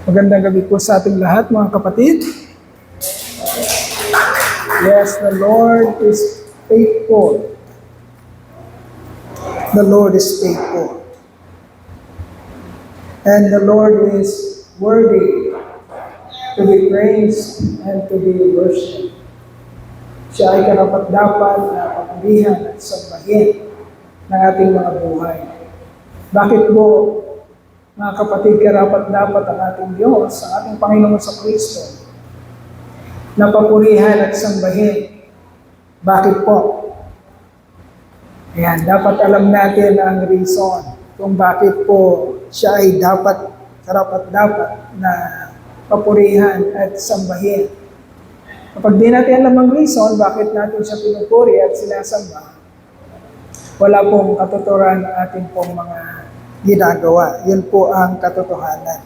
Magandang gabi po sa ating lahat, mga kapatid. Yes, the Lord is faithful. The Lord is faithful. And the Lord is worthy to be praised and to be worshipped. Siya ay karapat-dapat na papurihan at sambahin ng ating mga buhay. Bakit po, mga kapatid, karapat-dapat ang ating Diyos, ang ating Panginoon sa Kristo, na papurihan at sambahin? Bakit po? Ayan, dapat alam natin ang reason kung bakit po siya ay karapat-dapat na papurihan at sambahin. Kapag di natin alam ang reason, bakit natin siya pinupuri at sinasamba, wala pong katuturan ng ating pong mga ginagawa. Yun po ang katotohanan.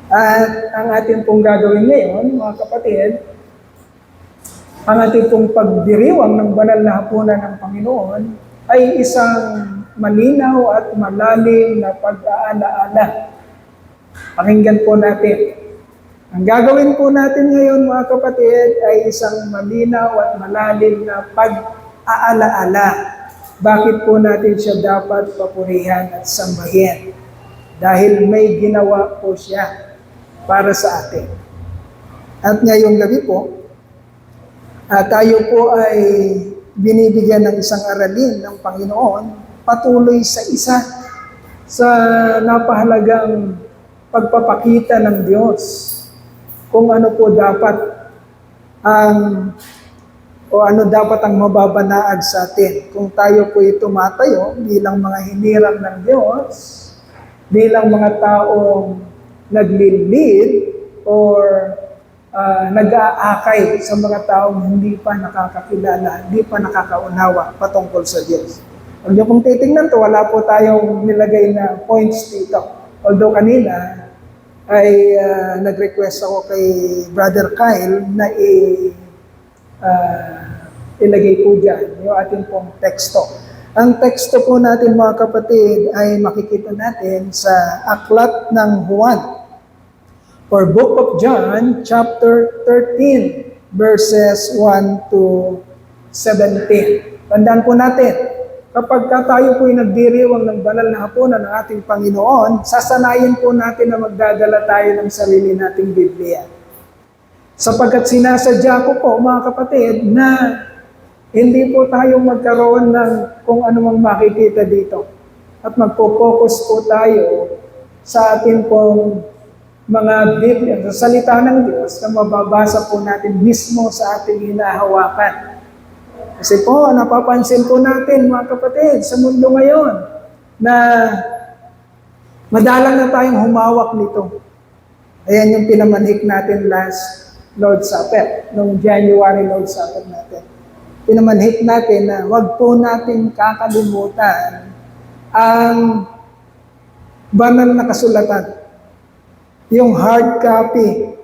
At ang ating pong gagawin ngayon, mga kapatid, ang ating pong pagdiriwang ng banal na hapunan ng Panginoon ay isang malinaw at malalim na pag-aalaala. Pakinggan po natin. Ang gagawin po natin ngayon, mga kapatid, ay isang malinaw at malalim na pag-aalaala. Bakit po natin siya dapat papurihan at sambahin? Dahil may ginawa po siya para sa atin. At ngayong gabi po, tayo po ay binibigyan ng isang aralin ng Panginoon patuloy sa isa sa napahalagang pagpapakita ng Diyos kung ano po dapat ano dapat ang mababanaag sa atin. Kung tayo po tumatayo bilang mga hinirang ng Diyos, bilang mga taong naglilid or nag-aakay sa mga taong hindi pa nakakakilala, hindi pa nakakaunawa patungkol sa Diyos. Huwag niyo kung titingnan to, wala po tayong nilagay na points dito. Although kanina ay nag-request ako kay Brother Kyle na ilagay po dyan yung ating pong teksto. Ang teksto po natin, mga kapatid, ay makikita natin sa Aklat ng Juan or Book of John, chapter 13, verses 1 to 17. Tandaan po natin, kapag tayo po ay nagdiriwang ng banal na hapunan ng ating Panginoon, sasanayin po natin na magdadala tayo ng sarili nating Biblia. Sapagkat sinasadya ko po, mga kapatid, na hindi po tayo magkaroon ng kung anumang makikita dito. At magpo-focus po tayo sa ating pong mga Biblia, sa salita ng Diyos na mababasa po natin mismo sa ating hinahawakan. Kasi po, napapansin po natin, mga kapatid, sa mundo ngayon, na madalang na tayong humawak nito. Ayan yung pinamanhik natin last Lord's Supper, noong January Lord's Supper natin. Pinamanhik natin na wag po natin kakalimutan ang banal na kasulatan. Yung hard copy.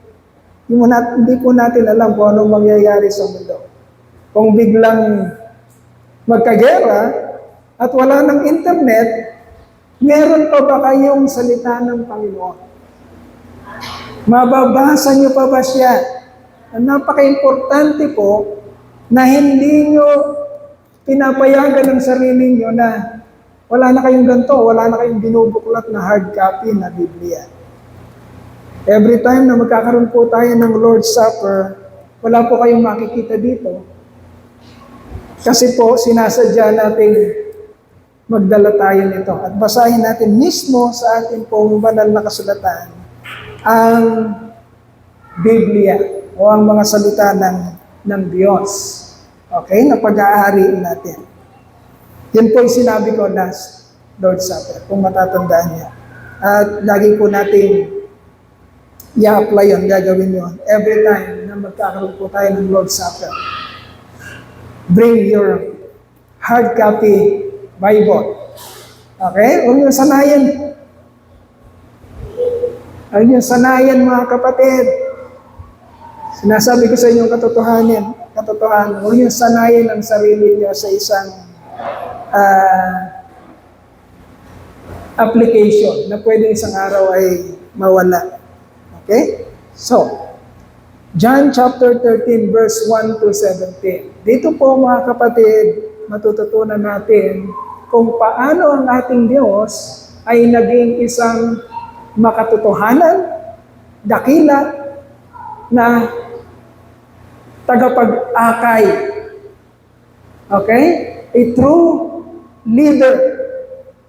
Hindi po natin alam kung anong mangyayari sa mundo. Kung biglang magkagera at wala ng internet, meron pa ba kayong salita ng Panginoon? Mababasa niyo pa ba siya? Napaka-importante po na hindi niyo pinapayagan ng sarili niyo na wala na kayong ganito, wala na kayong binubuklat na hard copy na Biblia. Every time na magkakaroon po tayo ng Lord's Supper, wala po kayong makikita dito. Kasi po, sinasadya natin magdala tayo nito at basahin natin mismo sa ating pong banal na kasulatan ang Biblia o ang mga salita ng Diyos. Okay? Na pag-aariin natin. Yan po yung sinabi ko last Lord's Supper, kung matatandaan niya. At lagi po natin i-apply yun, gagawin yun. Every time na magkakaroon po tayo ng Lord's Supper, bring your hard copy Bible. Okay? Huwag niyo sanayan. Huwag niyo sanayan, mga kapatid. Sinasabi ko sa inyo katotohanan. Huwag niyo sanayan ang sarili niyo sa isang application na pwede isang araw ay mawala. Okay? So, John chapter 13 verse 1 to 17. Dito po mga kapatid, matututunan natin kung paano ang ating Diyos ay naging isang makatotohanan, dakila, na tagapag-akay. Okay? A true leader.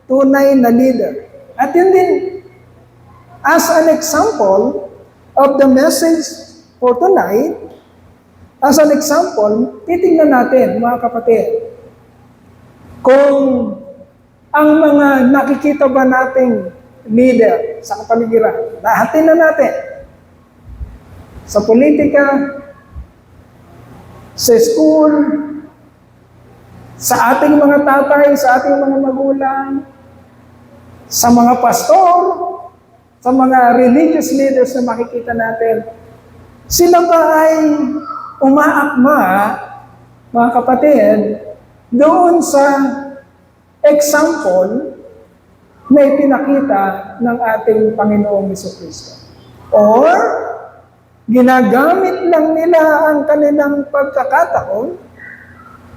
Tunay na leader. At yun din, as an example of the message for tonight, as an example, titingnan natin, mga kapatid, kung ang mga nakikita ba nating leader sa kapaligiran, lahatin na natin, sa politika, sa school, sa ating mga tatay, sa ating mga magulang, sa mga pastor, sa mga religious leaders na makikita natin, sila ba ay umaakma, mga kapatid, doon sa example na ipinakita ng ating Panginoong Jesucristo? Or, ginagamit lang nila ang kanilang pagkakataon,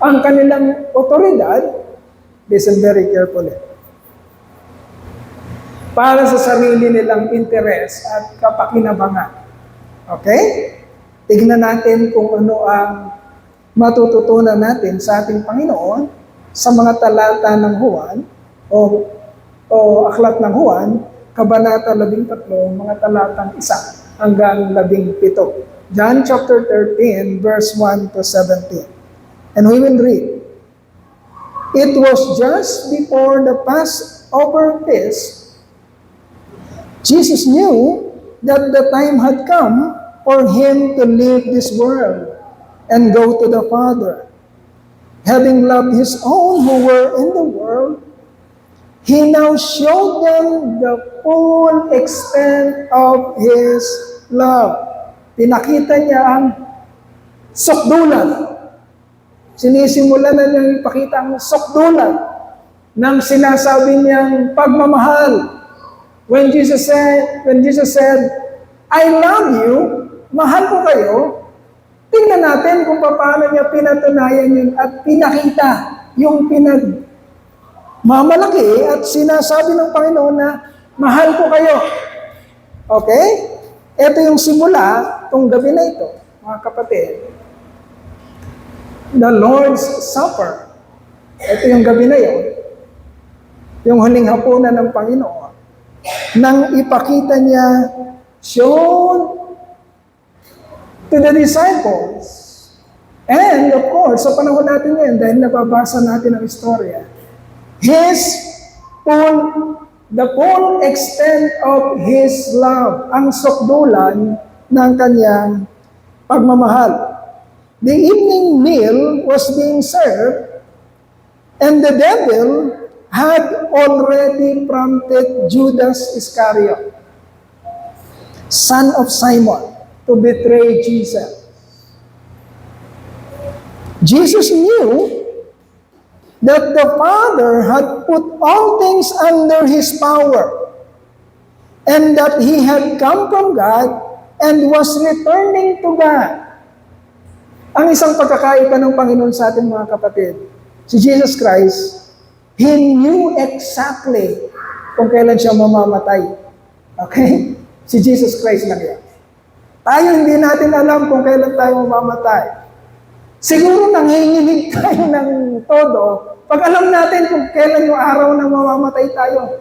ang kanilang otoridad, listen very carefully, para sa sarili nilang interes at kapakinabangan. Okay? Tignan natin kung ano ang matututunan natin sa ating Panginoon sa mga talata ng Juan o aklat ng Juan, Kabanata 13, mga talatang 1 hanggang 17. John chapter 13, verse 1 to 17. And we will read. It was just before the Passover feast. Jesus knew that the time had come for him to leave this world and go to the Father. Having loved his own who were in the world, he now showed them the full extent of his love. Pinakita niya ang sukdulan. Sinisimulan na niyang ipakita ang sukdulan ng sinasabi niyang pagmamahal. When Jesus said, I love you, mahal ko kayo, tingnan natin kung paano niya pinatunayan yun at pinakita yung pinagmamalaki at sinasabi ng Panginoon na mahal ko kayo. Okay? Ito yung simula, itong gabi na ito, mga kapatid. The Lord's Supper. Ito yung gabi na yun. Yung huling hapunan ng Panginoon. Nang ipakita niya, shown to the disciples. And of course, sa panahon natin ngayon, dahil nababasa natin ang istorya, the full extent of His love, ang sukdulan ng kanyang pagmamahal. The evening meal was being served, and the devil had already prompted Judas Iscariot, son of Simon, to betray Jesus. Jesus knew that the Father had put all things under His power, and that He had come from God and was returning to God. Ang isang pagkakaiba ng Panginoon sa ating mga kapatid, si Jesus Christ, He knew exactly kung kailan siya mamamatay. Okay? Si Jesus Christ lang yan. Tayo hindi natin alam kung kailan tayo mamamatay. Siguro nanginginig tayo ng todo pag alam natin kung kailan yung araw na mamamatay tayo.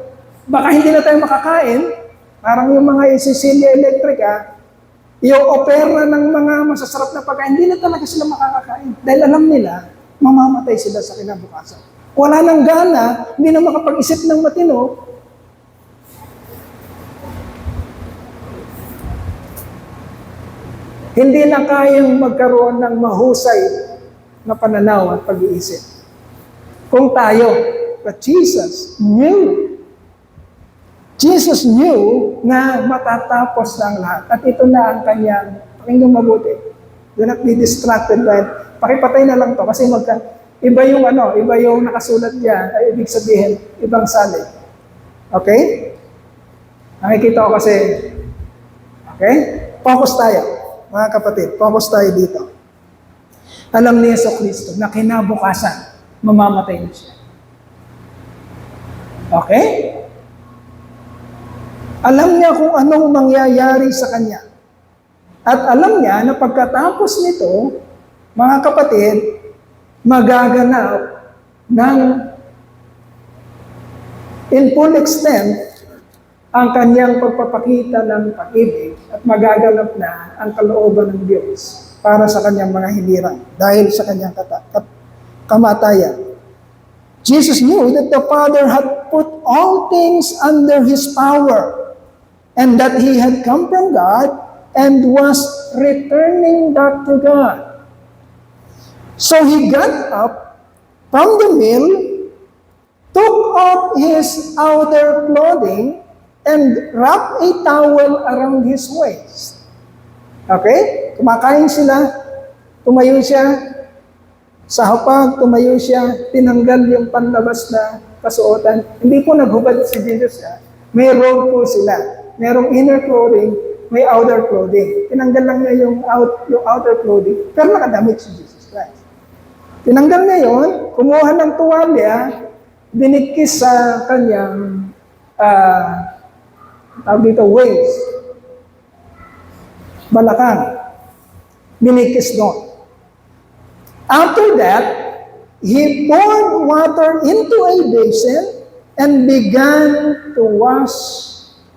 Baka hindi na tayo makakain, parang yung mga Sicilia Electrica, yung opera ng mga masasarap na pagkain, hindi na talaga sila makakakain. Dahil alam nila, mamamatay sila sa kinabukasan. Wala nang gana, hindi na makapag-isip ng matino. Hindi na kayang magkaroon ng mahusay na pananaw at pag-iisip. Kung tayo, but Jesus knew na matatapos na ang lahat. At ito na ang kanyang, pakinggan mabuti. Do not be distracted by, pakipatay na lang to kasi iba yung nakasulat diyan, ay ibig sabihin, ibang salin. Okay? Nakikita ko kasi, Okay? Focus tayo, mga kapatid. Focus tayo dito. Alam ni Jesucristo na kinabukasan, mamamatay na siya. Okay? Alam niya kung anong mangyayari sa kanya. At alam niya na pagkatapos nito, mga kapatid, magaganap ng in full extent ang kanyang pagpapakita ng pag-ibig at magaganap na ang kalooban ng Diyos para sa kanyang mga hinirang dahil sa kanyang kamatayan. Jesus knew that the Father had put all things under His power and that He had come from God and was returning back to God. So He got up from the meal, took off His outer clothing, and wrapped a towel around His waist. Okay? Kumakain sila, tumayo siya, sa hapag, tumayo siya, tinanggal yung panlabas na kasuotan. Hindi po naghubad si Jesus. May robe po sila. Merong inner clothing, may outer clothing. Tinanggal lang niya yung outer clothing, pero nakadamit si Jesus Christ. Tinanggal niya yun, kumuha ng tuwalya, binikis sa kanyang tawag dito, waist. Balakang. Binikis doon. After that, He poured water into a basin and began to wash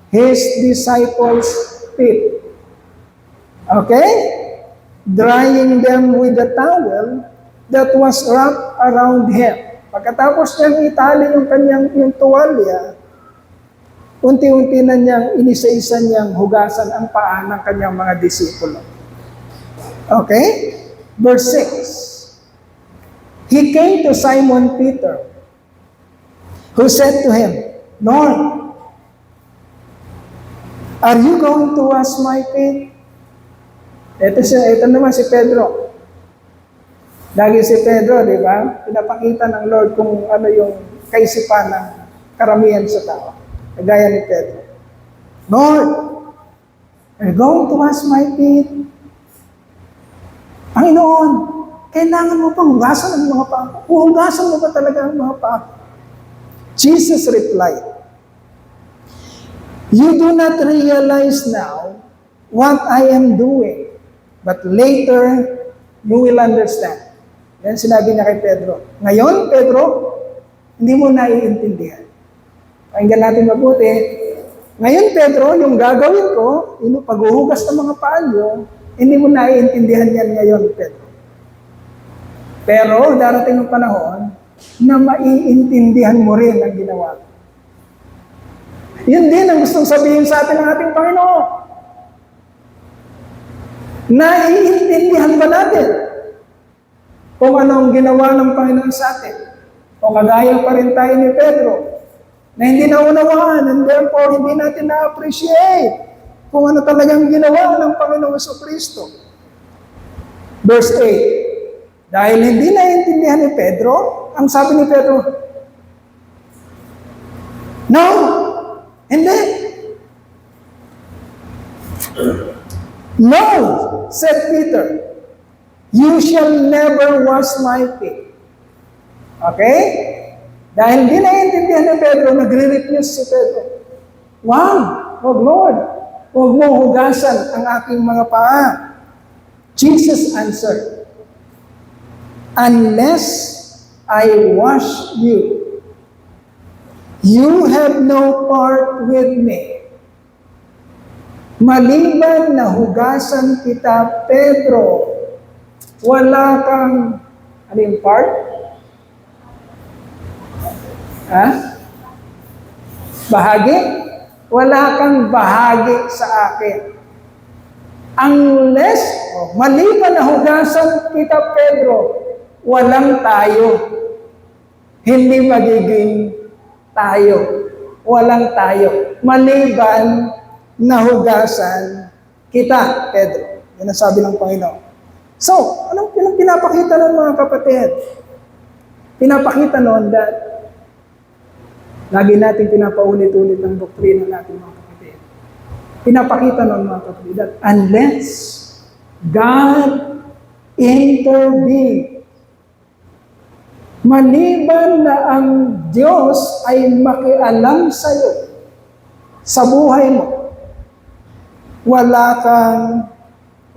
His disciples' feet. Okay? Drying them with the towel that was wrapped around Him. Pagkatapos niyang itali yung tuwalya, unti-unti na niyang inisa-isa niyang hugasan ang paa ng kanyang mga disipulo. Okay? Verse 6. He came to Simon Peter, who said to Him, Lord, are you going to wash my feet? Ito naman si Pedro. Lagi si Pedro, di ba? Pinapakita ng Lord kung ano yung kaisipan ng karamihan sa tao. Kagaya ni Pedro. Lord, are you going to wash my feet? Panginoon, kailangan mo pang hugasan ang mga paa. Hugasan mo ba talaga ang mga paa? Jesus replied, You do not realize now what I am doing, but later you will understand. Yan sinabi niya kay Pedro. Ngayon, Pedro, hindi mo naiintindihan. Pakinggan natin mabuti. Ngayon, Pedro, yung gagawin ko, yung paghuhugas ng mga paa niyo, hindi mo naiintindihan yan ngayon, Pedro. Pero darating ang panahon na maiintindihan mo rin ang ginawa ko. Yun din ang gustong sabihin sa atin ng ating Panginoon. Naiintindihan ba natin kung ano ang ginawa ng Panginoon sa atin? O kagaya pa rin tayo ni Pedro, na hindi naunawaan and therefore hindi natin na-appreciate kung ano talagang ginawa ng Panginoong Jesucristo. Verse 8. Dahil hindi naiintindihan ni Pedro, ang sabi ni Pedro, No! Hindi! No! Said Peter, You shall never wash my feet. Okay? Dahil hindi naiintindihan ni Pedro, nagre-refuse si Pedro. Wow! Oh Lord! Huwag mo hugasan ang aking mga paa. Jesus answered, Unless I wash you, you have no part with me. Maliban na hugasan kita, Pedro, wala kang, ano yung part? Ha? Bahagi? Wala kang bahagi sa akin. Unless, maliban na hugasan kita, Pedro, walang tayo. Hindi magiging tayo. Walang tayo. Maliban na hugasan kita, Pedro. Yan ang sabi ng Panginoon. So, anong pinapakita ng mga kapatid? Pinapakita noon that lagi natin pinapaulit-ulit ang doktrina natin, mga kapatid. Pinapakita ng mga kapatid that unless God intervene, maliban na ang Diyos ay makialam sa iyo, sa buhay mo, wala kang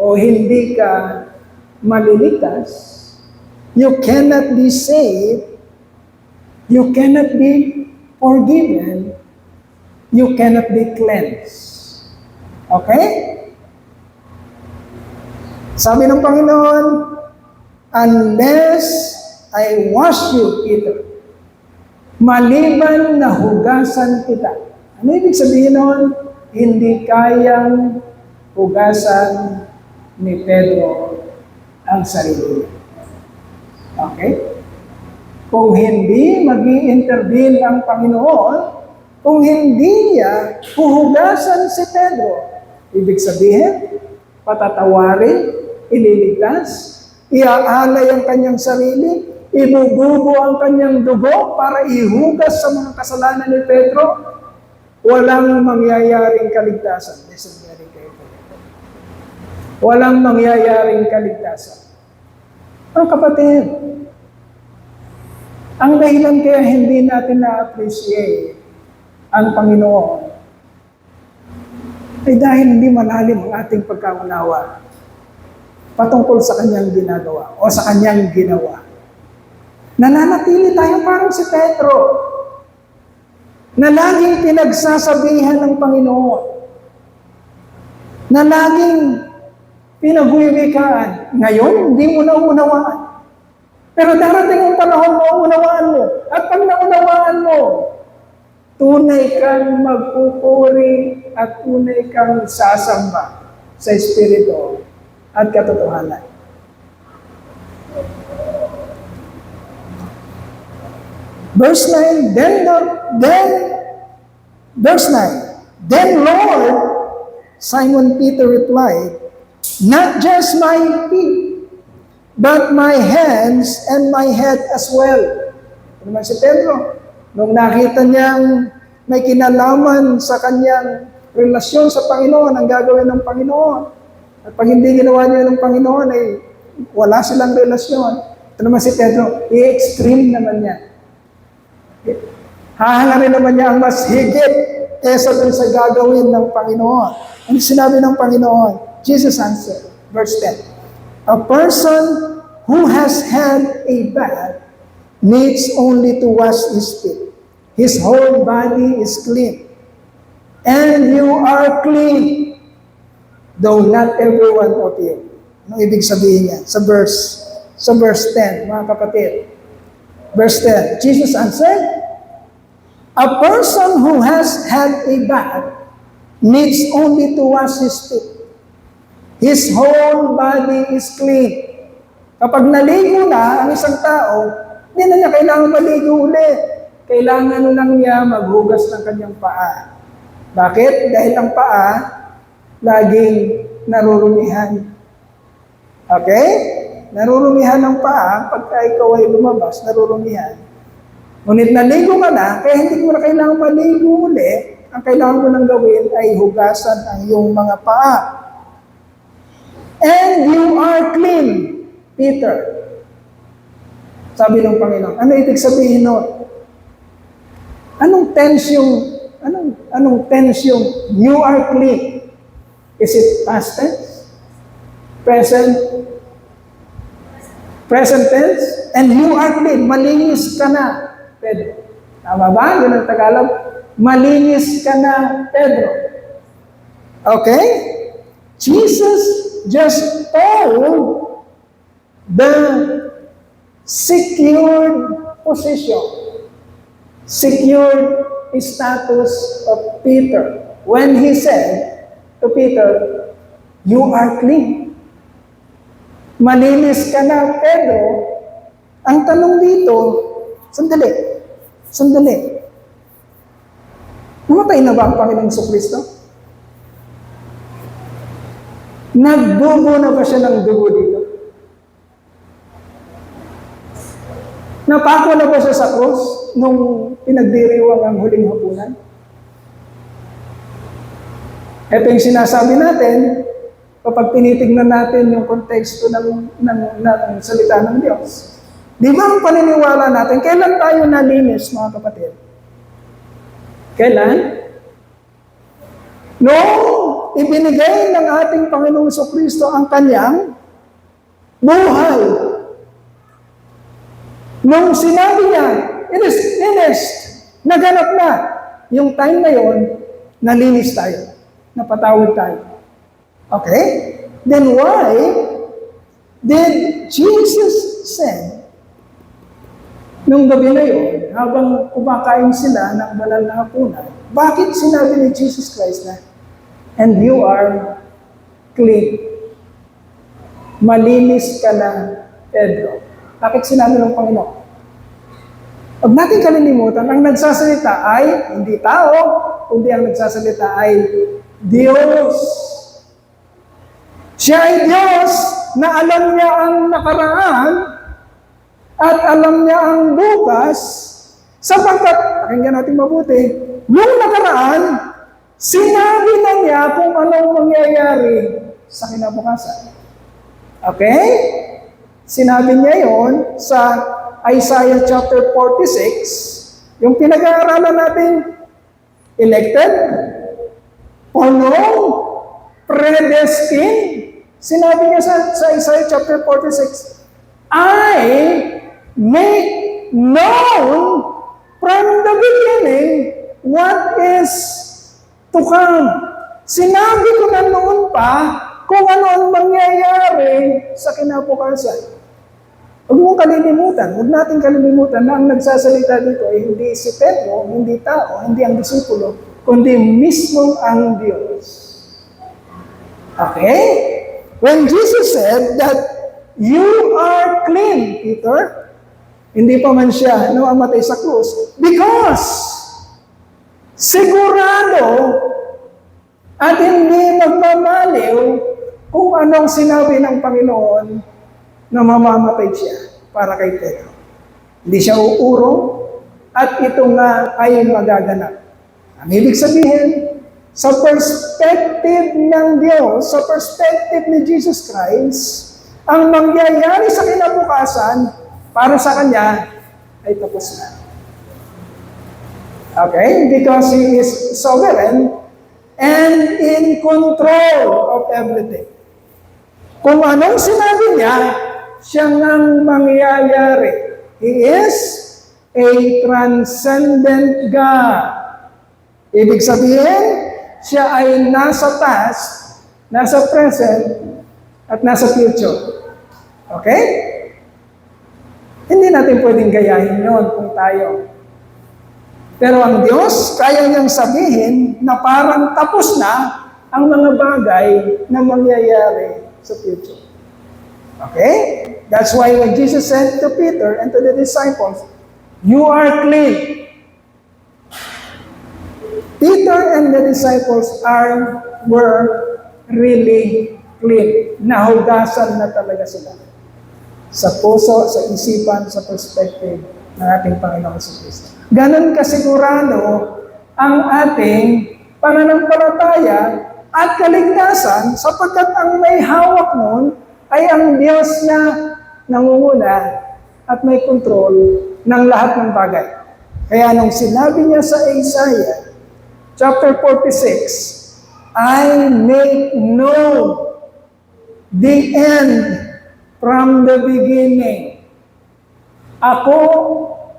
o hindi ka maliligtas, you cannot be saved, you cannot be forgiven, you cannot be cleansed. Okay? Sabi ng Panginoon, unless I wash you, Peter, maliban na hugasan kita. Ano ibig sabihin nun? Hindi kayang hugasan ni Pedro ang sarili niya. Okay? Kung hindi mag-i-intervene ang Panginoon, kung hindi niya huhugasan si Pedro, ibig sabihin, patatawarin, ililigtas, iaalay ang kanyang sarili, ibububo ang kanyang dugo para ihugas sa mga kasalanan ni Pedro, walang mangyayaring kaligtasan. Listen very carefully. Walang mangyayaring kaligtasan. Ang kapatid, ang dahilan kaya hindi natin na-appreciate ang Panginoon ay dahil hindi malalim ang ating pagkaunawa patungkol sa kanyang ginagawa o sa kanyang ginawa. Nananatili tayo parang si Pedro na laging pinagsasabihan ng Panginoon, na laging pinagwiwikaan. Ngayon, hindi mo naunawaan. Pero darating ang panahon mo, unawaan mo. At pag naunawaan mo, tunay kang magpupuri at tunay kang sasamba sa Espiritu at katotohanan. Verse 9, verse 9, then Lord, Simon Peter replied, not just my feet, but my hands and my head as well. Ano naman si Pedro? Nung nakita niyang may kinalaman sa kanyang relasyon sa Panginoon, ang gagawin ng Panginoon. At pag hindi ginawa niya ng Panginoon, ay wala silang relasyon. Ito naman si Pedro, i-extreme naman niya. Hahangarin naman niya ang mas higit kesa dun sa gagawin ng Panginoon. Ang sinabi ng Panginoon, Jesus answered, verse 10, a person who has had a bath needs only to wash his feet. His whole body is clean. And you are clean, though not everyone of you. Anong ibig sabihin niya? Sa verse 10, mga kapatid. Verse 10, Jesus answered, a person who has had a bath needs only to wash his feet. His whole body is clean. Kapag naligo na ang isang tao, hindi na niya kailangan maligo ulit. Kailangan lang niya maghugas ng kanyang paa. Bakit? Dahil ang paa, laging narurumihan. Okay? Narurumihan ng paa, pagka ikaw ay lumabas, narurumihan. Ngunit naligo ka na, kaya hindi mo na kailangan maligo ulit. Ang kailangan mo nang gawin ay hugasan ang iyong mga paa. And you are clean, Peter. Sabi ng Panginoon. Ano ibig sabihin nun? Anong tense yung you are clean? Is it past tense? Present tense? And you are clean. Malinis ka na, Pedro. Tama ba? Yun ang Tagalog. Malinis ka na, Pedro. Okay? Jesus just told the secured position, secured status of Peter when he said to Peter, you are clean. Malinis ka na, Pedro. Ang tanong dito, sandali. Namatay na ba ang Panginoong Jesucristo? Nagdugo na ba siya ng dugo dito? Napako na ba siya sa krus nung pinagdiriwang ang huling hapunan? Ito yung sinasabi natin kapag tinitignan natin yung konteksto ng salita ng Diyos. Di ba ang paniniwala natin, kailan tayo nalinis, mga kapatid? Kailan? Noong ibinigay ng ating Panginoong Kristo ang kanyang buhay. Nung sinabi niya, it is finished, naganap na. Yung time na yon, nalinis tayo. Napatawad tayo. Okay? Then why did Jesus say, nung gabi na yun, habang kumakain sila ng banal na hapunan, bakit sinabi ni Jesus Christ na, and you are clean. Malinis ka na, Pedro. Bakit sinabi ng Panginoon? Huwag natin kalilimutan, ang nagsasalita ay hindi tao, kundi ang nagsasalita ay Diyos. Siya ay Diyos na alam niya ang nakaraan at alam niya ang bukas, sapagkat, pakinggan natin mabuti, yung nakaraan, sinabi na niya kung anong mangyayari sa kinabukasan. Okay? Sinabi niya yon sa Isaiah chapter 46, yung pinag-aaralan natin, elected, or no, predestined. Sinabi niya sa Isaiah chapter 46, I make known from the beginning what is to come. Sinabi ko na noon pa kung ano ang mangyayari sa kinabukasan. Huwag mong kalilimutan, huwag natin kalilimutan na ang nagsasalita dito ay hindi si Pedro, hindi tao, hindi ang disipulo, kundi mismo ang Diyos. Okay? When Jesus said that you are clean, Peter, hindi pa man siya namamatay sa krus, because sigurado at hindi magmamaliw kung anong sinabi ng Panginoon na mamamatay siya para kay Pedro. Hindi siya uurong at ito nga ay magaganap. Ang ibig sabihin, sa perspective ng Diyos, sa perspective ni Jesus Christ, ang mangyayari sa kinabukasan para sa Kanya ay tapos na. Okay? Because He is sovereign and in control of everything. Kung anong sinabi niya, siya ngang mangyayari. He is a transcendent God. Ibig sabihin, siya ay nasa past, nasa present, at nasa future. Okay? Hindi natin pwedeng gayahin yon kung tayo. Pero ang Diyos, kaya niyang sabihin na parang tapos na ang mga bagay na mangyayari sa future. Okay? That's why when Jesus said to Peter and to the disciples, you are clean. Peter and the disciples were really clean. Nahugasan na talaga sila. Sa puso, sa isipan, sa perspective ng ating Panginoon sa Kristo. Ganon kasigurado ang ating pananampalataya at kaligtasan sapagkat ang may hawak nun ay ang Diyos na nangunguna at may control ng lahat ng bagay. Kaya nung sinabi niya sa Isaiah, chapter 46, I make known the end from the beginning. Ako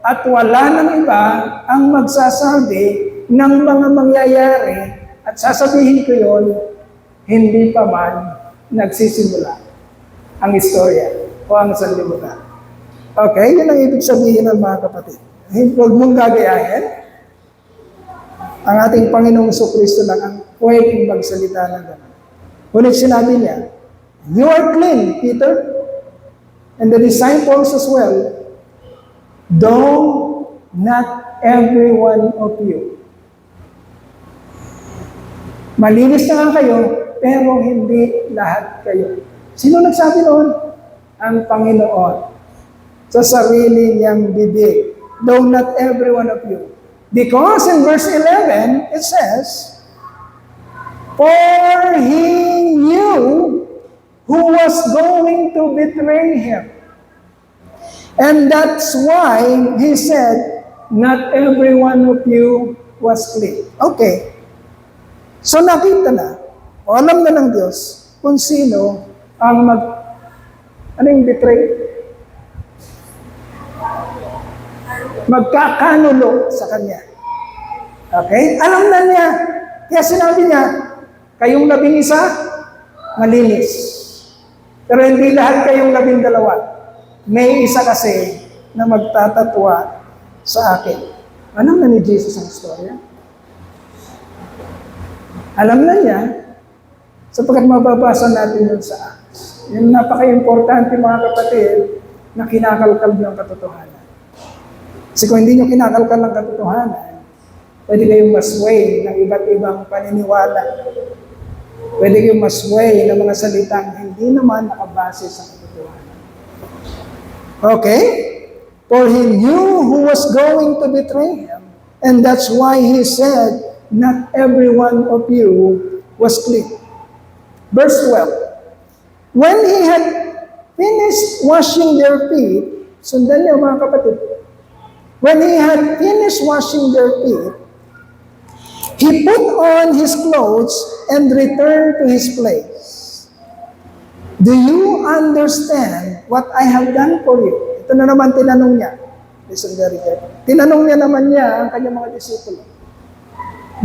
at wala ng iba ang magsasabi ng mga mangyayari at sasabihin ko yon, hindi pa man nagsisimula ang istorya o ang sanlibutan. Okay, yun ang ibig sabihin ng mga kapatid. Huwag mong gagayahin. Ang ating Panginoong Kristo lang ang pwedeng magsalita ng gano'n. Ngunit sinabi niya, you are clean, Peter, and the disciples as well, though not every one of you. Malinis na nga kayo, pero hindi lahat kayo. Sino nagsabi noon? Ang Panginoon. Sa sarili niyang bibig. Though not every one of you. Because in verse 11, it says, For he knew who was going to betray him. And that's why he said, not every one of you was clean. Okay. So nakita na, o alam na ng Diyos kung sino ang betray? Magkakanulo sa kanya. Okay? Alam na niya. Kaya sinabi niya, kayong 11, malinis. Pero hindi lahat kayong 12. May isa kasi na magtatatwa sa akin. Alam na ni Jesus ang storya. Alam na niya, sapagkat mababasa natin yun sa Acts. Yung napaka-importante mga kapatid na kinakalkal ng katotohanan. Kasi kung hindi nyo kinakalkal ng katotohanan, pwede kayong masway ng iba't ibang paniniwala. Pwede kayong masway ng mga salitang hindi naman nakabase sa katotohanan. Okay? For he knew who was going to betray him. And that's why he said, not every one of you was clean. Verse 12. When he had finished washing their feet, sundan niyo mga kapatid, when he had finished washing their feet, he put on his clothes and returned to his place. Do you understand what I have done for you? Ito na naman tinanong niya. Listen very carefully. Tinanong niya naman niya ang kanyang mga disipulo.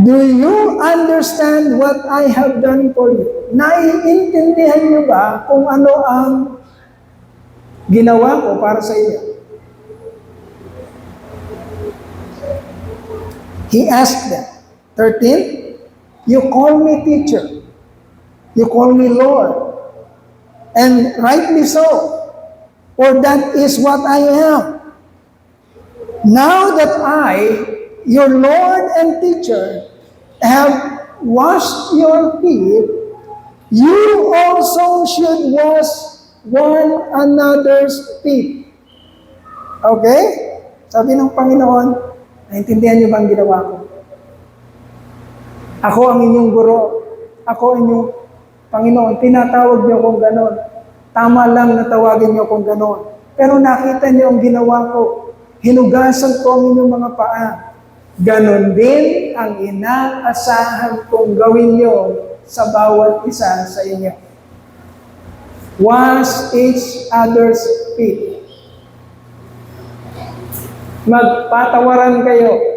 Do you understand what I have done for you? Naiintindihan niyo ba kung ano ang ginawa ko para sa inyo? He asked them. 13, you call me teacher. You call me Lord. And rightly so, for that is what I am. Now that I, your Lord and teacher, have washed your feet, you also should wash one another's feet. Okay? Sabi ng Panginoon, naintindihan niyo ba ang ginawa ko? Ako ang inyong guro. Ako ang inyong Panginoon. Tinatawag niyo kung ganon. Tama lang na tawagin niyo kung ganon. Pero nakita niyo ang ginawa ko. Hinugasan ko ang inyong mga paa. Ganon din ang inaasahan kong gawin niyo sa bawat isa sa inyo. Wash each other's feet. Magpatawaran kayo.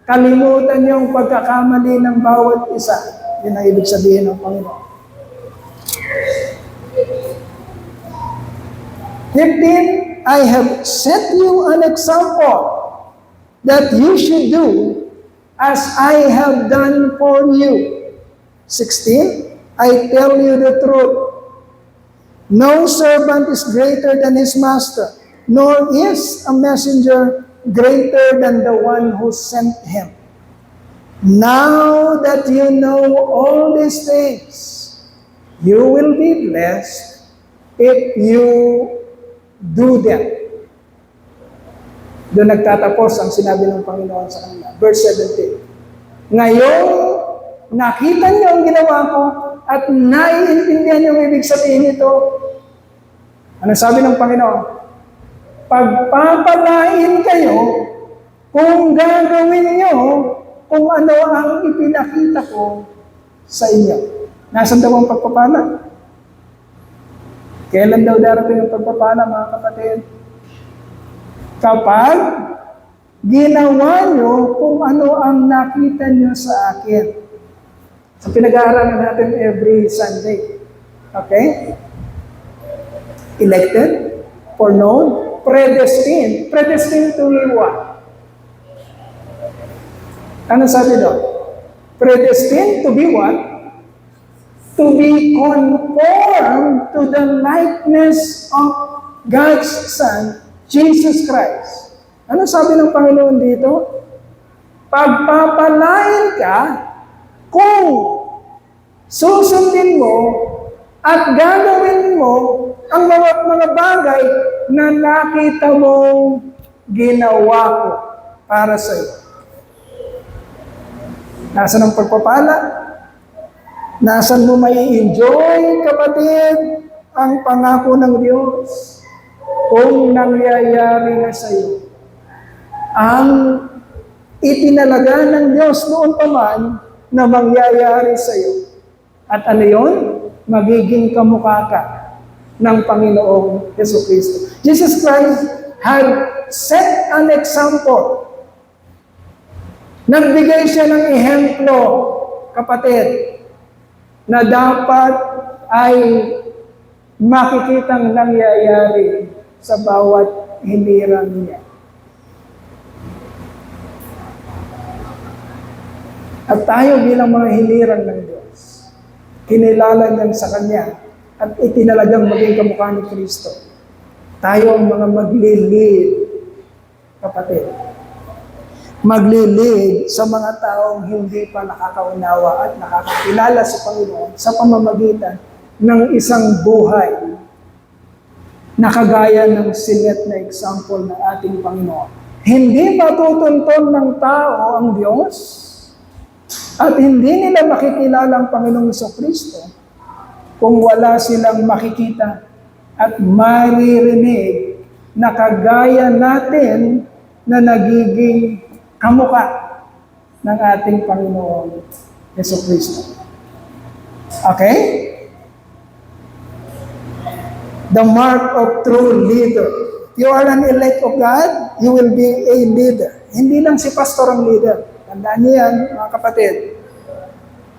Kalimutan niyo ang pagkakamali ng bawat isa. Yun ang ibig sabihin ng Panginoon. 15, I have set you an example that you should do as I have done for you. 16, I tell you the truth. No servant is greater than his master, nor is a messenger greater than the one who sent him. Now that you know all these things, you will be blessed if you do them. Doon nagtatapos ang sinabi ng Panginoon sa kanila. Verse 17. Ngayon, nakita niyo ang ginawa ko at naiintindihan niyo ang ibig sabihin nito. Ano sabi ng Panginoon? Pagpapalain kayo kung gagawin niyo kung ano ang ipinakita ko sa inyo. Nasaan daw ang pagpapala? Kailan daw darating ang pagpapala, mga kapatid? Kapag ginawa nyo kung ano ang nakita nyo sa akin. So pinag-aaralan natin every Sunday. Okay? Elected, foreknown, predestined. Predestined to be what? Ano sabi doon? Predestined to be what? To be conformed to the likeness of God's Son, Jesus Christ. Ano sabi ng Panginoon dito? Pagpapalain ka kung susundin mo at gagawin mo ang mga bagay na nakita mong ginawa ko para sa iyo. Nasaan ang pagpapala? Nasaan mo may enjoy, kapatid, ang pangako ng Diyos kung nangyayari na sa iyo? Ang itinalaga ng Diyos noon pa man na mangyayari sa iyo. At ano yun? Magiging kamukha ka ng Panginoong Jesucristo. Jesus Christ had set an example. Nagbigay siya ng ehemplo, kapatid, na dapat ay makikitang nangyayari sa bawat hinirang niya. At tayo bilang mga hinirang ng Diyos, kinilala niyan sa Kanya at itinalagang maging kamukha ni Kristo. Tayo ang mga maglilid, kapatid. Maglilid sa mga taong hindi pa nakakaunawa at nakakakilala sa Panginoon sa pamamagitan ng isang buhay na kagaya ng sinet na example ng ating Panginoon. Hindi matutunton ng tao ang Diyos at hindi nila makikilala ang Panginoong Jesucristo kung wala silang makikita at maririnig na kagaya natin na nagiging kamukha ng ating Panginoon Jesucristo. Okay? The mark of true leader. If you are an elect of God, you will be a leader. Hindi lang si pastor ang leader. Tandaan niyo yan, mga kapatid.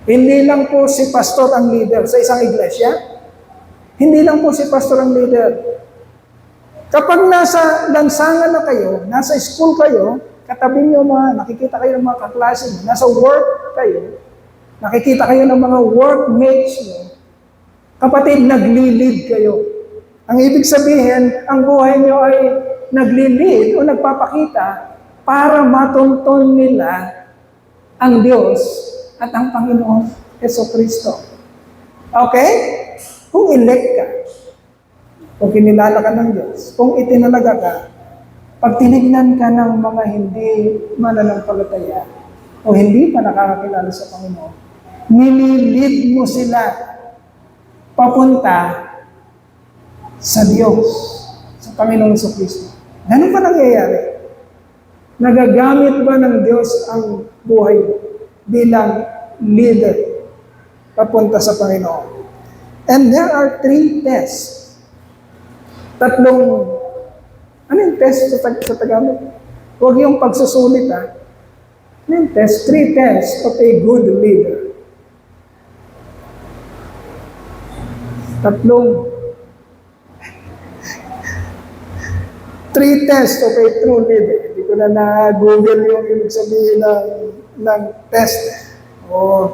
Hindi lang po si pastor ang leader sa isang iglesia. Hindi lang po si pastor ang leader. Kapag nasa lansangan na kayo, nasa school kayo, katabi niyo nakikita kayo ng mga kaklase niyo, nasa work kayo, nakikita kayo ng mga workmates niyo, kapatid, nagli-lead kayo. Ang ibig sabihin, ang buhay niyo ay nagli-lead o nagpapakita para matunton nila ang Diyos at ang Panginoon Jesucristo. Okay? Kung elect ka, kung kinilala ka ng Diyos, kung itinalaga ka, pag tinignan ka ng mga hindi mananampalataya o hindi pa nakakakilala sa Panginoon, nililid mo sila papunta sa Diyos, sa Panginoong Jesucristo. Ganun pa nangyayari? Nagagamit ba ng Diyos ang buhay bilang leader papunta sa Panginoon? And there are 3 tests. Tatlong, ano yung test sa Tagalog? Huwag yung pagsusulit, ha? Ano yung test? 3 tests of a good leader. Tatlong 3 tests of a true leader. Hindi ko na na-google yung ibig sabihin ng test. O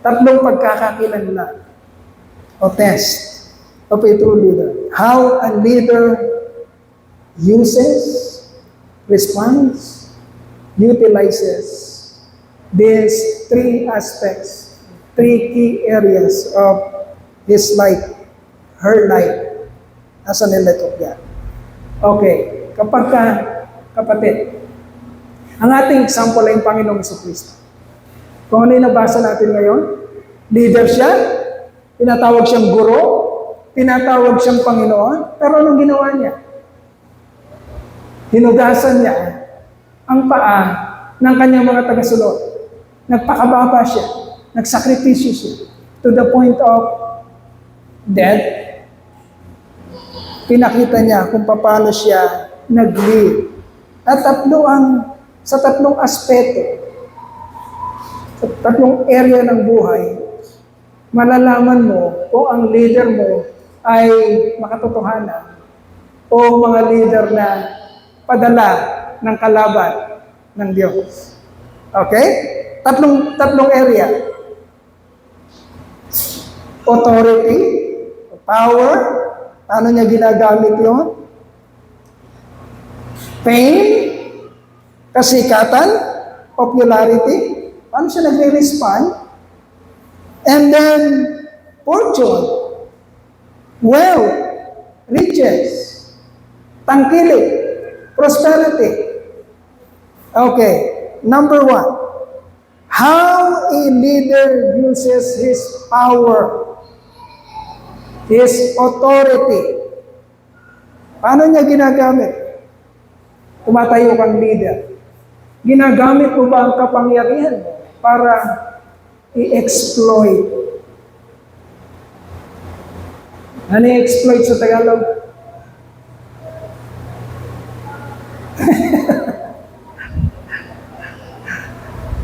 tatlong pagkakakilanlan o test of a true leader. How a leader uses, responds, utilizes these 3 aspects, 3 key areas of his life, her life, as an elect of God. Okay, kapag kapatid, ang ating example ay yung Panginoong Jesucristo. Kung ano yung nabasa natin ngayon, leader siya, tinatawag siyang guro, tinatawag siyang Panginoon, pero anong ginawa niya? Hinugasan niya ang paa ng kanyang mga tagasunod. Nagpakababa siya, nagsakripisyo siya, to the point of death. Pinakita niya kung paano siya nag-lead. At sa tatlong aspeto, sa tatlong area ng buhay, malalaman mo kung ang leader mo ay makatotohanan o mga leader na padala ng kalaban ng Diyos. Okay? Tatlong area. Authority, power, paano niya ginagamit yun? Fame, kasikatan, popularity, paano siya nagre-respond? And then, fortune, wealth, riches, tangkilik, prosperity. Okay, number 1. how a leader uses his power, his authority. Paano niya ginagamit? Tumatayo kang leader. Ginagamit mo ba ang kapangyarihan mo para i-exploit? Ano i-exploit sa Tagalog?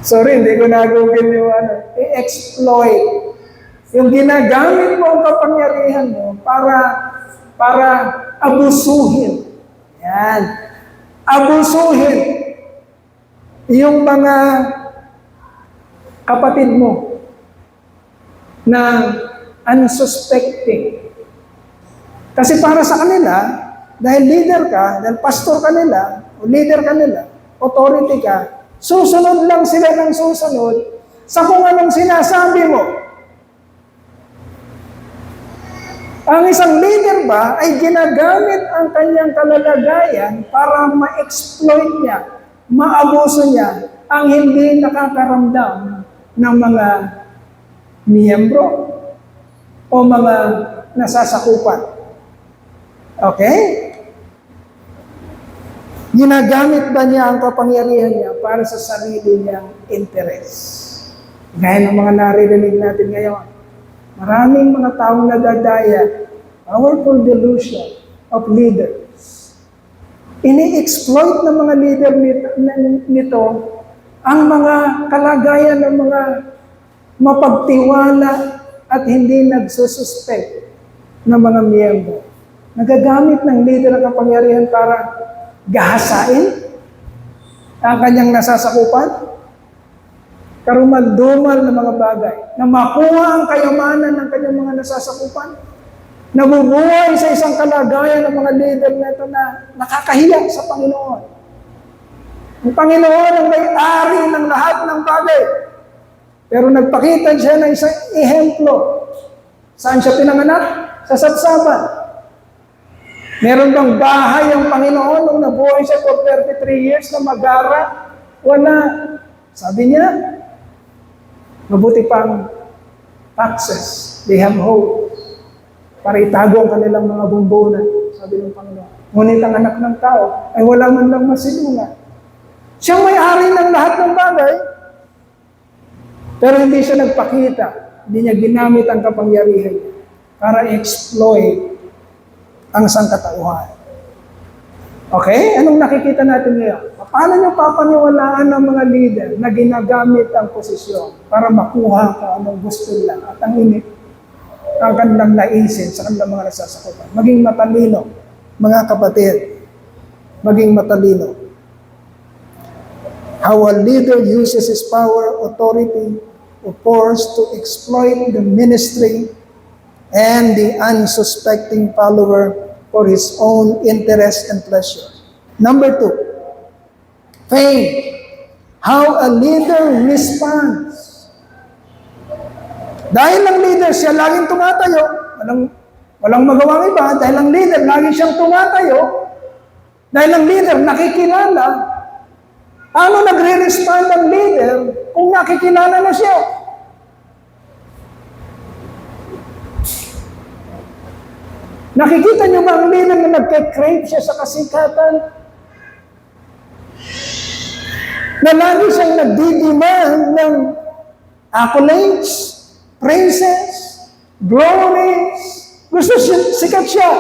Sorry, hindi ko na-google yung ano. I-exploit. Yung ginagamit mo ang kapangyarihan mo para abusuhin. Yan. Abusuhin yung mga kapatid mo na unsuspecting. Kasi para sa kanila, dahil leader ka, dahil pastor ka nila, o leader ka nila, authority ka, susunod lang sila ng susunod sa kung anong sinasabi mo. Ang isang leader ba ay ginagamit ang kanyang kalalagayan para ma-exploit niya, maabuso niya ang hindi nakakaramdam ng mga miyembro o mga nasasakupan. Okay? Ginagamit ba niya ang kapangyarihan niya para sa sarili niyang interes? Gaya ng mga naririnig natin ngayon. Maraming mga taong nadadaya, powerful delusion of leaders. Ini-exploit ng mga leader nito ang mga kalagayan ng mga mapagtiwala at hindi nagsususpect ng mga miyembro. Nagagamit ng leader ang kapangyarihan para gahasain ang kanyang nasasakupan, karumal-dumal na mga bagay, na makuha ang kayamanan ng kanyang mga nasasakupan, nabubuhay sa isang kalagayan ng mga leader na ito na nakakahiya sa Panginoon. Ang Panginoon ang may-ari ng lahat ng bagay. Pero nagpakita siya ng isang ehemplo. Saan siya pinanganak? Sa Sapsapan. Meron bang bahay ang Panginoon nung nabuhay siya for 33 years na magara? Wala. Sabi niya, mabuti pang taxes. They have hope. Para itago ang kanilang mga bumbunan. Sabi ng Panginoon. Ngunit ang anak ng tao ay wala man lang masilungan. Siyang may-ari ng lahat ng bagay. Pero hindi siya nagpakita. Hindi niya ginamit ang kapangyarihan para exploit ang sangkatauhan. Okay? Anong nakikita natin ngayon? Paano niyo papaniwalaan ng mga leader na ginagamit ang posisyon para makuha kung anong gusto nila at ang kanilang naisin sa kanilang mga nasasakupan? Maging matalino, mga kapatid. Maging matalino. How a leader uses his power, authority, or force to exploit the ministry and the unsuspecting follower for his own interest and pleasure. Number 2, fame. How a leader responds. Dahil ang leader siya laging tumatayo, walang magawang iba, dahil ang leader lagi siyang tumatayo, dahil ang leader nakikilala, paano nagre-respond ang leader kung nakikilala na siya? Nakikita niyo ba ang leader na nagke-crave siya sa kasikatan? Na lagi siyang nagdidemand ng accolades, praises, glories. Gusto sikat siya.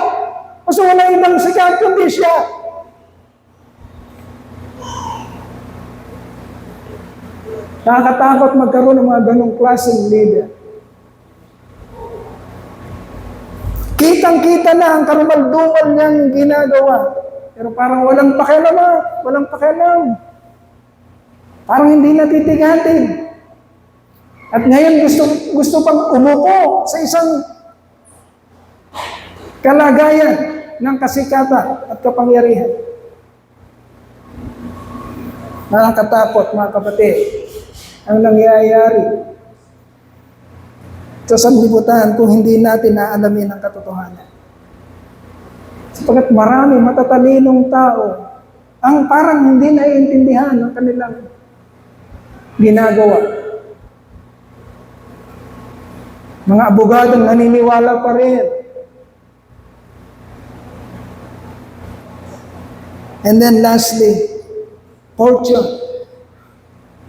Gusto wala ibang sikat kundi siya. Nakakatakot magkaroon ng mga ganong klaseng leader. Kitang-kita na ang karumal-dumal niyang ginagawa. Pero parang walang pakialam. Walang pakialam. Parang hindi natitigatin. At ngayon gusto pang umupo sa isang kalagayan ng kasikatan at kapangyarihan. Nakakatakot, mga kapatid, ang nangyayari sa sanlibutan kung hindi natin naalamin ang katotohanan. Sapagat marami matatalinong tao ang parang hindi naiintindihan ng kanilang ginagawa. Mga abogadong naniniwala pa rin. And then lastly, fortune,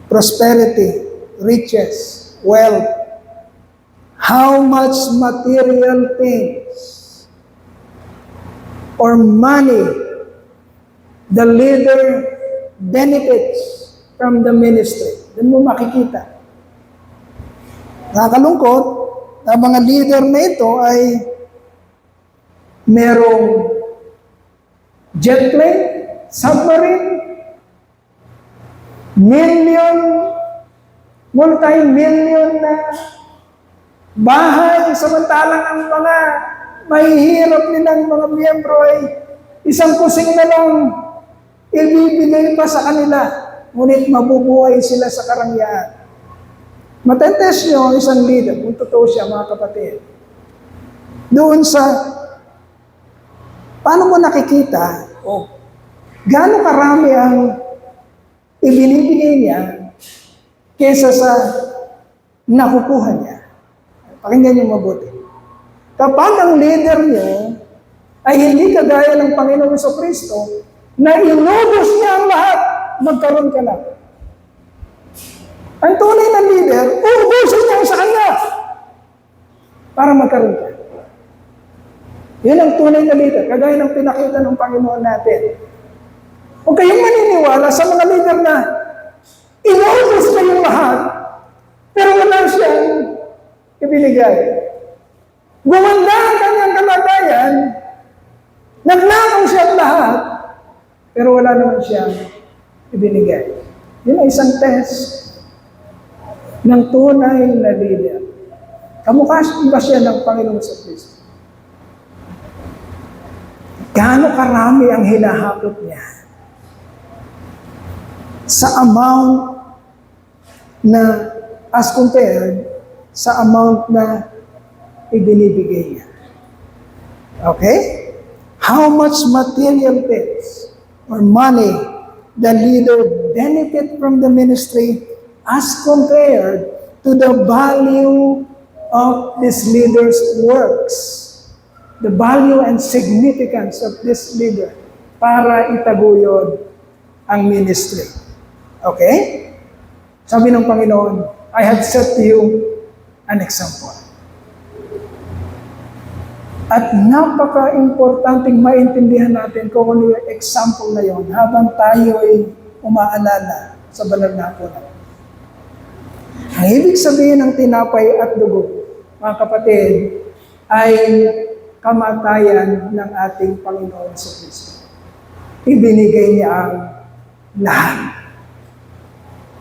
prosperity, riches, wealth. How much material things or money the leader benefits from the ministry. Doon mo makikita. Nakakalungkot na mga leader na ito ay merong jet plane, submarine, multi-million na bahay, samantalang ang mga mahihirap nilang mga miyembro ay isang kusing na lang ibibigay pa sa kanila, ngunit mabubuhay sila sa karangyaan. Matentes nyo isang leader, kung totoo siya mga kapatid. Doon sa, paano mo nakikita, gaano karami ang ibinibigay niya kesa sa nakukuha niya. Pakinggan niyo mabuti. Kapag ang leader niyo ay hindi kagaya ng Panginoon Jesucristo, na inubos niya ang lahat, magkaroon ka lang. Ang tunay na leader, ubusin niya sa kanya para magkaroon ka. Yan ang tunay na leader, kagaya ng pinakita ng Panginoon natin. Huwag kayong maniniwala sa mga leader na inubos na yung lahat, pero wala siyang ibinigay. Gumanda ang kanyang kalagayan, nagnakaw siya ang lahat, pero wala naman siyang ibinigay. Yun ay isang test ng tunay na leader. Kamukha ba siya ng Panginoon sa Kristo? Gaano karami ang hinahakot niya sa amount na as compared sa amount na ibinibigay niya. Okay? How much material things or money the leader benefit from the ministry as compared to the value of this leader's works, the value and significance of this leader para itaguyod ang ministry. Okay? Sabi ng Panginoon, I have set you an example. At napaka-importanting maintindihan natin kung ano yung example na yon habang tayo ay umaalala sa banal na hapunan. Ang ibig sabihin ng tinapay at dugo, mga kapatid, ay kamatayan ng ating Panginoon sa Kristo. Ibinigay niya ang lahat.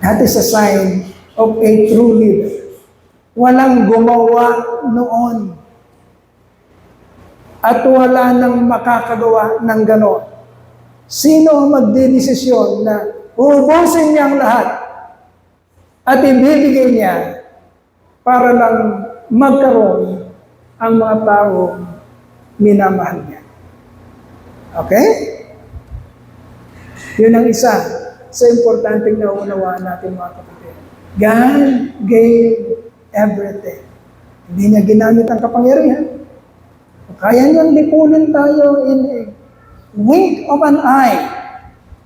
That is a sign of a true leader. Walang gumawa noon. At wala nang makakagawa ng ganon. Sino ang magdedesisyon na ubusin niya ang lahat at ibibigay niya para lang magkaroon ang mga taong minamahal niya? Okay? Yun ang isa sa importanteng naunawaan natin, mga kapatid. God gave everything. Hindi niya ginamit ang kapangyarihan. Kaya niyang lipunin tayo in a wink of an eye.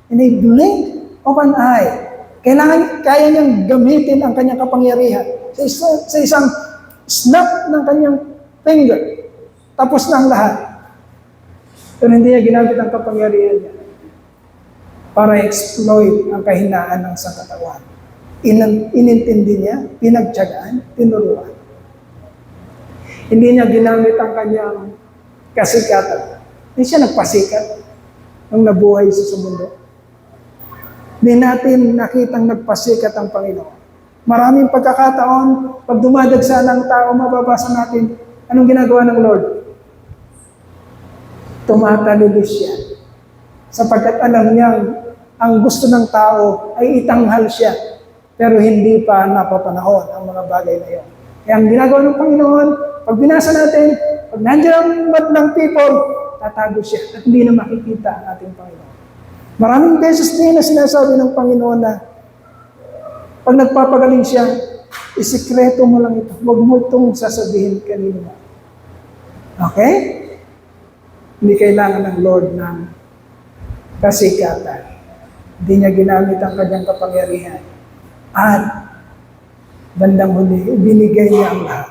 In a blink of an eye. Kaya niyang gamitin ang kanyang kapangyarihan sa isang snap ng kanyang finger. Tapos na ang lahat. Pero hindi niya ginamit ang kapangyarihan niya para exploit ang kahinaan ng sangkatawan. Inintindi niya, pinagtiyagaan, tinuruan. Hindi niya ginamit ang kanyang kasikatan. Hindi siya nagpasikat nung nabuhay sa mundo. Hindi natin nakitang nagpasikat ang Panginoon. Maraming pagkakataon, pag dumadagsa ng tao, mababasa natin, anong ginagawa ng Lord? Tumatalubos siya. Sapagkat alam niyang ang gusto ng tao ay itanghal siya, pero hindi pa napapanahon ang mga bagay na iyon. Kaya ang ginagawa ng Panginoon, pag binasa natin, pag nandiyan ang ng people, tatago siya at hindi na makikita ang ating Panginoon. Maraming beses din na sinasabi ng Panginoon na pag nagpapagaling siya, isikreto mo lang ito. Huwag mo itong sasabihin kanino. Okay? Hindi kailangan ng Lord ng kasikatan. Hindi niya ginamit ang kanyang kapangyarihan. At bandang huli, binigay niya ang lahat.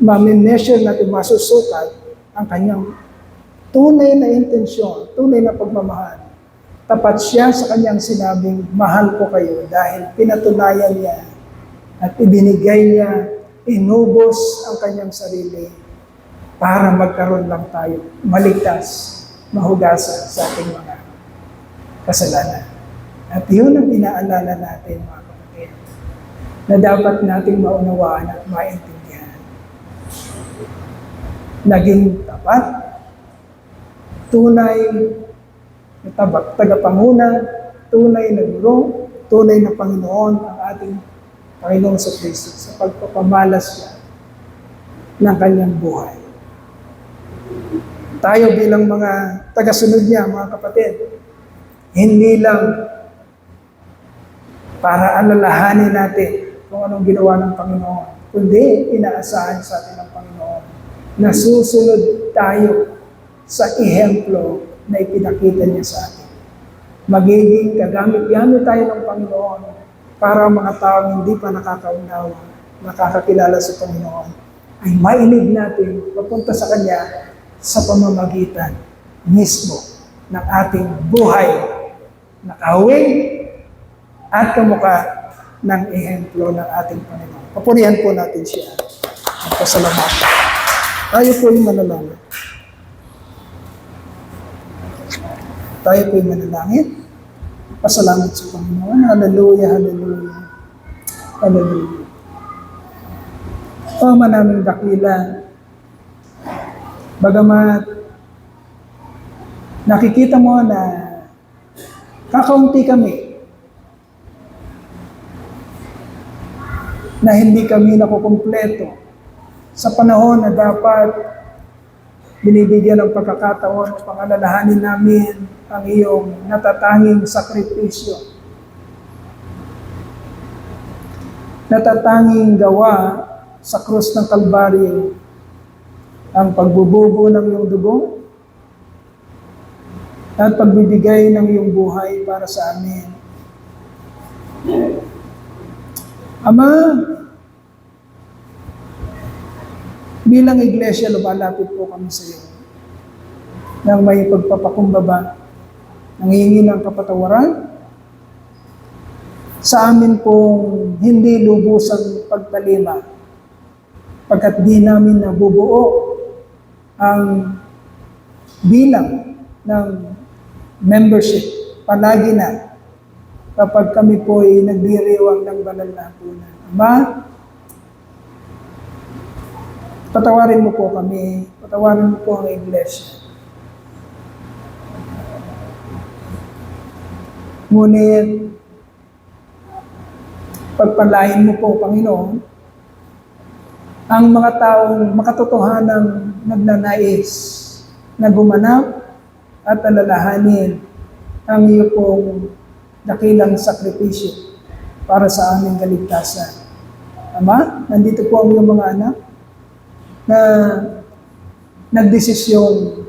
Mamimeasure natin, masusukat ang kanyang tunay na intensyon, tunay na pagmamahal. Tapat siya sa kanyang sinabing, mahal ko kayo dahil pinatunayan niya at ibinigay niya, inubos ang kanyang sarili para magkaroon lang tayo, maligtas, mahugasan sa ating mga kasalanan. At yun ang inaalala natin, mga kapatid, na dapat nating maunawaan at maintindihan. Naging tapat, tunay na tagapanguna, tunay na guro, tunay na Panginoon ang ating Panginoon sa Kristo sa pagpapamalas niya ng kanyang buhay. Tayo bilang mga tagasunod niya, mga kapatid, hindi lang para alalahanin natin kung anong ginawa ng Panginoon, kundi inaasahan sa atin ng Panginoon na susunod tayo sa ehemplo na ipinakita niya sa atin. Magiging kagamit-gamit tayo ng Panginoon para mga taong hindi pa nakakaunawa, nakakakilala sa Panginoon, ay mainig natin papunta sa Kanya sa pamamagitan mismo ng ating buhay na kahawig at kamukha ng ehemplo ng ating Panginoon. Papurihan po natin siya. Magpasalamatan. Tayo po yung manalangin. Tayo po yung manalangin. Pasalamat sa Panginoon. Hallelujah, hallelujah, hallelujah. O manaming dakila, bagamat nakikita mo na kakaunti kami, na hindi kami nakukumpleto sa panahon na dapat binibigyan ng pagkakataon upang alalahanin namin ang iyong natatanging sakripisyo. Natatanging gawa sa krus ng Kalbaryo ang pagbububo ng iyong dugo at pagbibigay ng iyong buhay para sa amin. Ama, bilang iglesia, lumalapit po kami sa iyo nang may pagpapakumbaba, nangihingi ng kapatawaran sa amin pong hindi lubusang pagtalima, pagkat di namin nabubuo ang bilang ng membership palagi na kapag kami po ay nagdiriwang ng banal na hapunan. Ama, patawarin mo po kami, patawarin mo po ang iglesia. Ngunit, pagpalain mo po, Panginoon, ang mga taong makatotohanang nagnanais na gumanap at alalahanin ang iyo pong dakilang sakripisyo para sa aming kaligtasan. Ama, nandito po ang iyong mga anak na nagdesisyon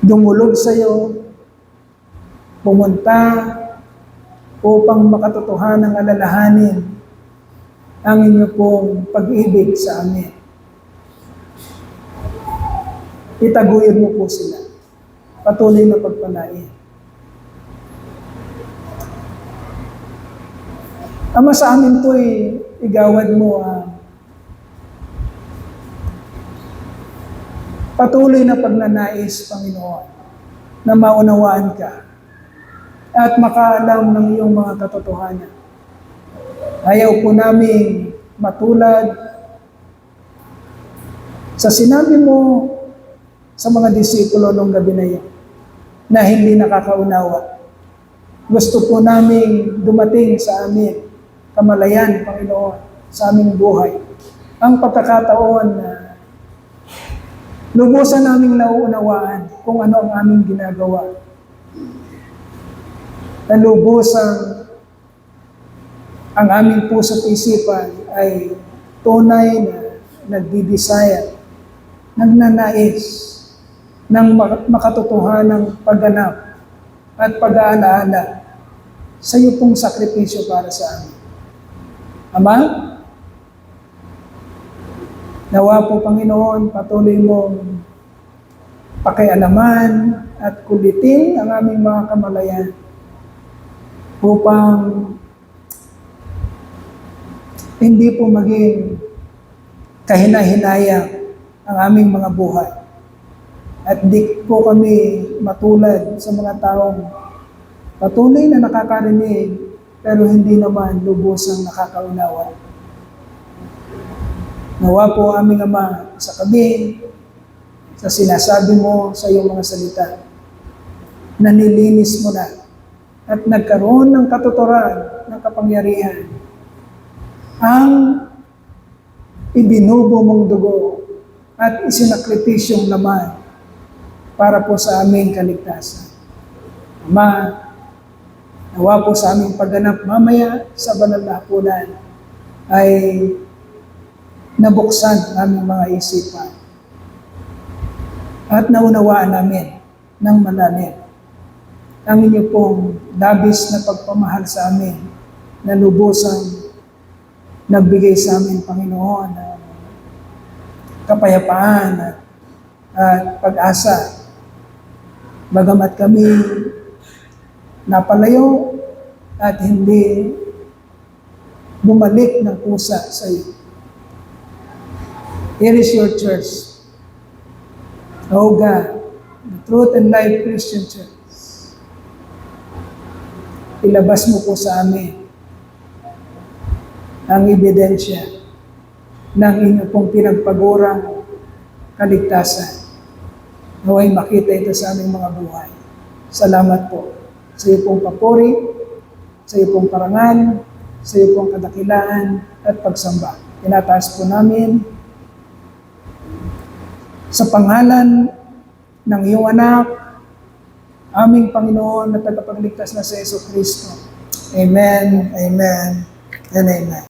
dumulog sa iyo, pumunta upang makatotohanang alalahanin ang inyo pong pag-ibig sa amin. Itaguyod mo po sila. Patuloy na pagpalain. Ama, sa amin po'y igawad mo ang patuloy na pagnanais, Panginoon, na maunawaan ka at makaalam ng iyong mga katotohanan. Ayaw po namin matulad sa sinabi mo sa mga disipulo nung gabi na yun, na hindi nakakaunawa. Gusto po namin dumating sa amin kamalayan, Panginoon, sa aming buhay. Ang pagkakataon na lubusan naming nauunawaan kung ano ang aming ginagawa. Na lubusang ang aming puso't isipan ay tunay na nagdi-desire, nagnanais ng makatotohanang pagganap at pag-aalaala sa iyo pong sakripisyo para sa amin. Ama, nawa po Panginoon, patuloy mong pakialaman at kulitin ang aming mga kamalayan upang hindi po maging kahina-hinayang ang aming mga buhay. At di po kami matulad sa mga taong patuloy na nakakarinig pero hindi naman lubusang nakakaunawa. Nawa po aming Ama sa kami, sa sinasabi mo sa iyong mga salita, na nilinis mo na at nagkaroon ng katuturan ng kapangyarihan ang ibinubo mong dugo at isinakripisyong laman para po sa aming kaligtasan. Ama, nawa po sa aming pagganap mamaya sa banal na hapunan ay nabuksan ang aming mga isipan at naunawaan namin ng malalim ang inyo pong labis na pagpamahal sa amin na lubusang nagbigay sa amin, Panginoon, ng kapayapaan at pag-asa. Bagamat kami napalayo at hindi bumalik ng kusa sa iyo. Here is your church. O God, the Truth and Life Christian Church. Ilabas mo po sa amin ang ebidensya ng inyo pong pinagpagurang kaligtasan. Naway makita ito sa aming mga buhay. Salamat po sa iyo pong papuri, sa iyo pong parangal, sa iyo pong kadakilaan at pagsamba. Tinataas po namin sa pangalan ng iyong anak, aming Panginoon at tagapagligtas na si Jesu Kristo. Amen, amen, and amen.